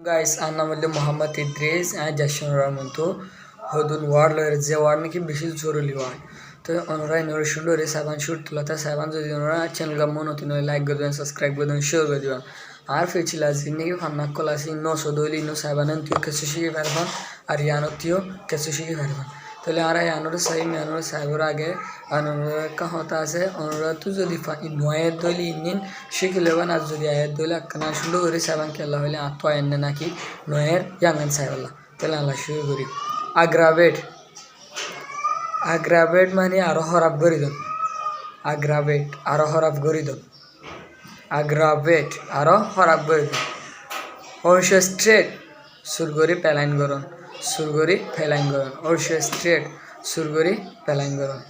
guys আর নাম হলো মোহাম্মদ ইদ্রিস জাশনরার মতো হদুন ওয়ার্ড লয়ের যে ওয়ার্ড নাকি বেশি জরুরি ওয়ার্ড তো ওনারা ইনোর সুন্দর সাবান শুট তোলাতে সাবান যদি ওনারা চ্যানেল মনোতি নয় লাইক করে দেবেন সাবস্ক্রাইব করে দেবেন শেয়ার করে দেবেন আর ফেচিলা জিন্দিগি ফান্নাক কলাসি নশো দইলি ইনো সাবান তুই কিছু শিখে পারবেন আর ইয়ানতিও কিছু শিখে পারবেন তাহলে আর ইয়ানোর সাই ইয়ানোর সাহেবের আগে আনোর কাহতা আছে ওনারা তো যদি নয়ের দইলি ইনিন শিখে লেবেন আর যদি আয়ের দইলে একখানা সুন্দর করে সাবান খেলা হলে আর তো আয়েন নাকি নয়ের ইয়াঙ্গান সাহেবাল্লাহ তাহলে আল্লাহ শুরু করি আগ্রাবেট মানে আরো হরাপ করে দেন আগ্রাবেট আরো হরাপ করে দেন আগ্রাবেট আরো হরাপ করে দেন অর্শ স্ট্রেট সুরগরি প্যালাইন করুন সুরগরি ফেলাইন করুন অর্শ স্ট্রেট সুরগরি প্যালাইন করুন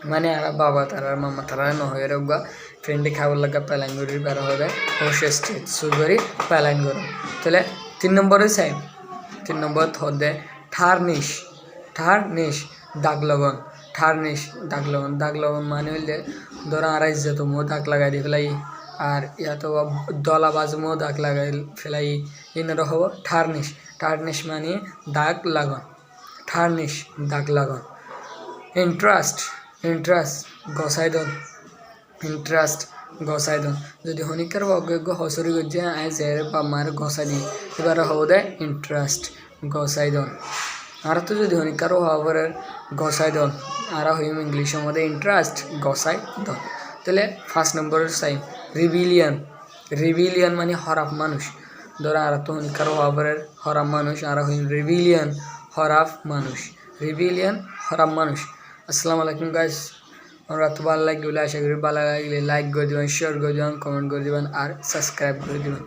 মানে আর বাবা তারা মামা তারা নহয়ে রোগা ফ্রেন্ডে খাবার লাগা প্যালাইন করি বেড়া হবে অর্শ স্ট্রেট সুরগরি প্যালাইন করুন তাহলে 3 নম্বরে সাইন 3 নম্বর হদে ঠারনিশ দাগ লগন দাগ লগন মানে হইলে ধরো আর ইজ্জত মো দাগ লাগাই দি ফেলাই আর ইয়াতো দলা বাজমো দাগ লাগাই ফেলাই ইনর হব ঠারনিশ মানে দাগ লাগন দাগ লাগন ইন্টারেস্ট গসাই দন যদি হনিকার অজ্ঞ হসরি গজ্জে আয় জের বা মার গসাই দি এবার হব দে ইন্টারেস্ট গসাই দন আর তো যদি হনিকারও হওয়ার গসাই দন আর হইম ইংলিশের মধ্যে ইন্টারেস্ট গসাই দন তাহলে 1 নম্বরের সাইন রিবিলিয়ন মানে হরাপ মানুষ ধরো আর তো হনিকারও হওয়ার হরাপ মানুষ আর হইম রিবিলিয়ন হরাপ মানুষ আসসালামু আলাইকুম গাইস আমরা তো ভালো লাগলে আশা করি ভালো লাগলে লাইক করে দেবেন শেয়ার করে দেবেন কমেন্ট করে দেবেন আর সাবস্ক্রাইব করে দেবেন